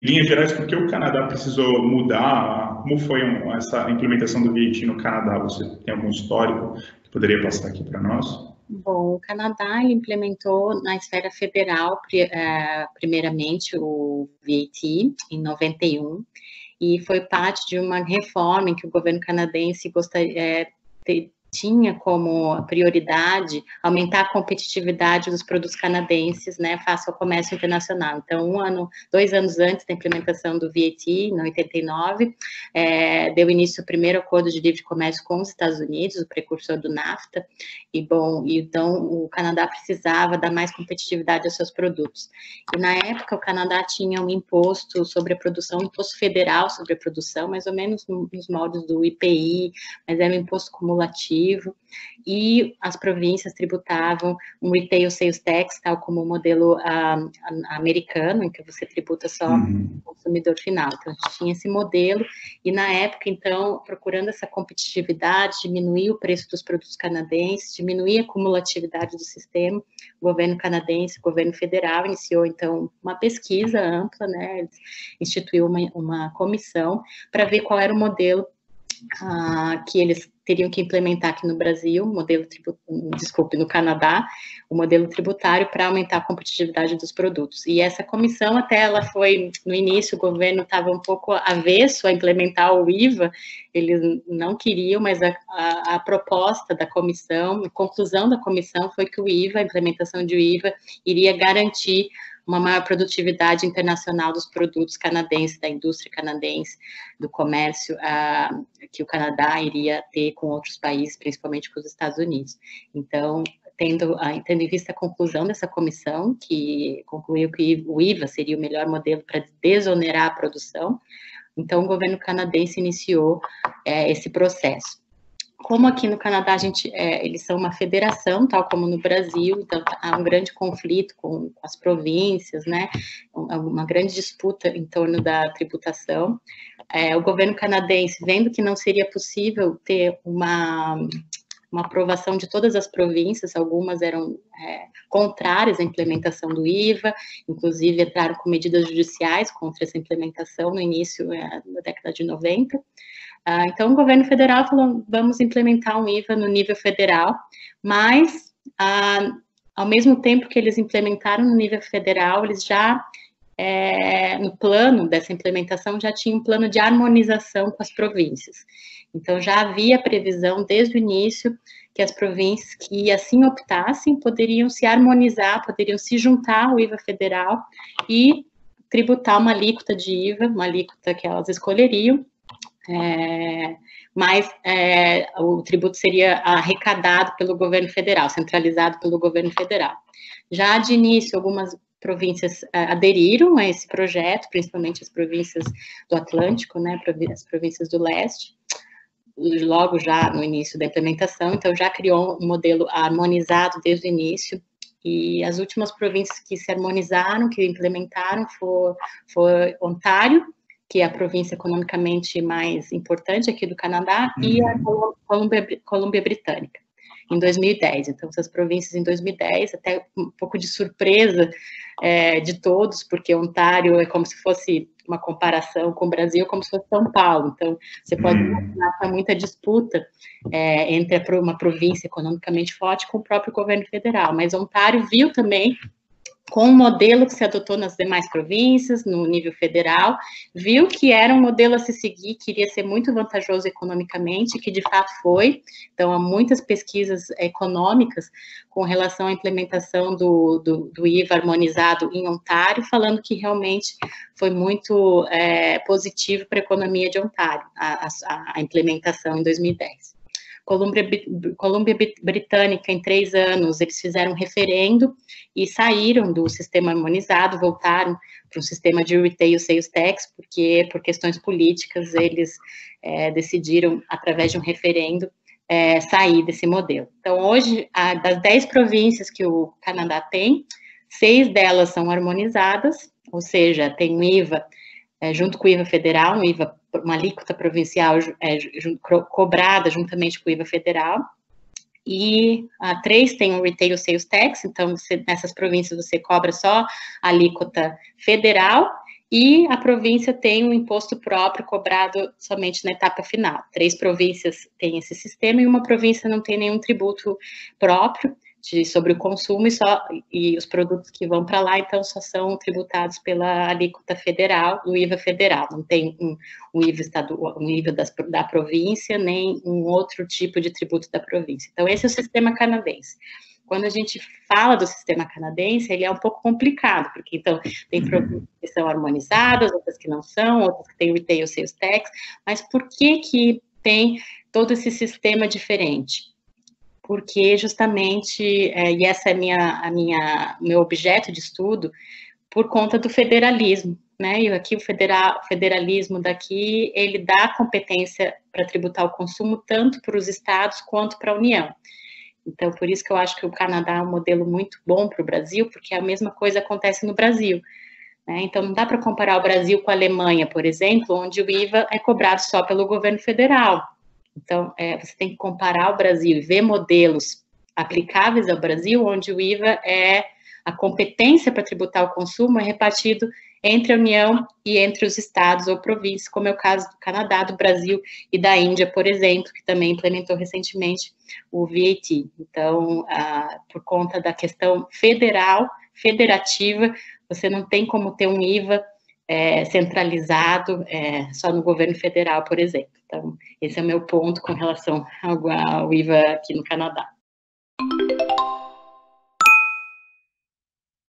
linhas gerais, por que o Canadá precisou mudar? Como foi essa implementação do VAT no Canadá? Você tem algum histórico que poderia passar aqui para nós? Bom, o Canadá ele implementou na esfera federal, primeiramente, o VAT em 91, e foi parte de uma reforma em que o governo canadense tinha como prioridade aumentar a competitividade dos produtos canadenses, né, face ao comércio internacional. Então, 2 anos antes da implementação do VAT, em 89, deu início o primeiro acordo de livre comércio com os Estados Unidos, o precursor do NAFTA, então o Canadá precisava dar mais competitividade aos seus produtos. E na época o Canadá tinha um imposto sobre a produção, um imposto federal sobre a produção, mais ou menos nos moldes do IPI, mas era um imposto cumulativo, e as províncias tributavam um retail sales tax, tal como o modelo americano, em que você tributa só o consumidor final. Então, a gente tinha esse modelo, e na época, então, procurando essa competitividade, diminuir o preço dos produtos canadenses, diminuir a cumulatividade do sistema, o governo canadense, o governo federal iniciou, então, uma pesquisa ampla, né, instituiu uma comissão para ver qual era o modelo que eles teriam que implementar aqui no Brasil, no Canadá, o modelo tributário para aumentar a competitividade dos produtos. E essa comissão, até ela foi, no início, o governo estava um pouco avesso a implementar o IVA, eles não queriam, mas a proposta da comissão, a conclusão da comissão foi que o IVA, a implementação de IVA, iria garantir uma maior produtividade internacional dos produtos canadenses, da indústria canadense, do comércio que o Canadá iria ter com outros países, principalmente com os Estados Unidos. Então, tendo em vista a conclusão dessa comissão, que concluiu que o IVA seria o melhor modelo para desonerar a produção, então o governo canadense iniciou esse processo. Como aqui no Canadá eles são uma federação, tal como no Brasil, então há um grande conflito com as províncias, né? Uma grande disputa em torno da tributação. O governo canadense, vendo que não seria possível ter uma aprovação de todas as províncias, algumas eram contrárias à implementação do IVA, inclusive entraram com medidas judiciais contra essa implementação no início da década de 90. Então, o governo federal falou, vamos implementar um IVA no nível federal, mas, ao mesmo tempo que eles implementaram no nível federal, eles já, no plano dessa implementação, já tinham um plano de harmonização com as províncias. Então, já havia previsão, desde o início, que as províncias que assim optassem poderiam se harmonizar, poderiam se juntar ao IVA federal e tributar uma alíquota de IVA, uma alíquota que elas escolheriam, mas o tributo seria arrecadado pelo governo federal, centralizado pelo governo federal. Já de início, algumas províncias aderiram a esse projeto, principalmente as províncias do Atlântico, né, as províncias do leste, logo já no início da implementação, então já criou um modelo harmonizado desde o início, e as últimas províncias que se harmonizaram, que implementaram, foi Ontário, que é a província economicamente mais importante aqui do Canadá, e a Colômbia Britânica, em 2010. Então, essas províncias em 2010, até um pouco de surpresa de todos, porque Ontário é como se fosse uma comparação com o Brasil, como se fosse São Paulo. Então, você pode imaginar que há muita disputa entre uma província economicamente forte com o próprio governo federal, mas Ontário viu também, com o modelo que se adotou nas demais províncias, no nível federal, viu que era um modelo a se seguir, que iria ser muito vantajoso economicamente, que de fato foi. Então, há muitas pesquisas econômicas com relação à implementação do IVA harmonizado em Ontário, falando que realmente foi muito positivo para a economia de Ontário, a implementação em 2010. Colômbia Britânica, em 3 anos, eles fizeram um referendo e saíram do sistema harmonizado, voltaram para um sistema de retail sales tax, porque por questões políticas eles decidiram, através de um referendo, sair desse modelo. Então, hoje, das 10 províncias que o Canadá tem, 6 delas são harmonizadas, ou seja, tem um IVA junto com o IVA federal, uma alíquota provincial cobrada juntamente com o IVA federal, e 3 tem um retail sales tax, então nessas províncias você cobra só a alíquota federal, e a província tem um imposto próprio cobrado somente na etapa final. 3 províncias têm esse sistema e uma província não tem nenhum tributo próprio sobre o consumo e os produtos que vão para lá, então, só são tributados pela alíquota federal, o IVA federal, não tem um IVA estadual, um IVA da província, nem um outro tipo de tributo da província. Então, esse é o sistema canadense. Quando a gente fala do sistema canadense, ele é um pouco complicado, porque, então, tem províncias que são harmonizadas, outras que não são, outras que têm o retail sales tax, mas por que tem todo esse sistema diferente? Porque justamente, e essa é meu objeto de estudo, por conta do federalismo, né? E aqui o federalismo daqui, ele dá competência para tributar o consumo tanto para os estados quanto para a União. Então, por isso que eu acho que o Canadá é um modelo muito bom para o Brasil, porque a mesma coisa acontece no Brasil, né? Então, não dá para comparar o Brasil com a Alemanha, por exemplo, onde o IVA é cobrado só pelo governo federal. Então, você tem que comparar o Brasil e ver modelos aplicáveis ao Brasil, onde o IVA a competência para tributar o consumo é repartido entre a União e entre os estados ou províncias, como é o caso do Canadá, do Brasil e da Índia, por exemplo, que também implementou recentemente o VAT. Então, por conta da questão federativa, você não tem como ter um IVA centralizado só no governo federal, por exemplo. Então, esse é o meu ponto com relação ao IVA aqui no Canadá.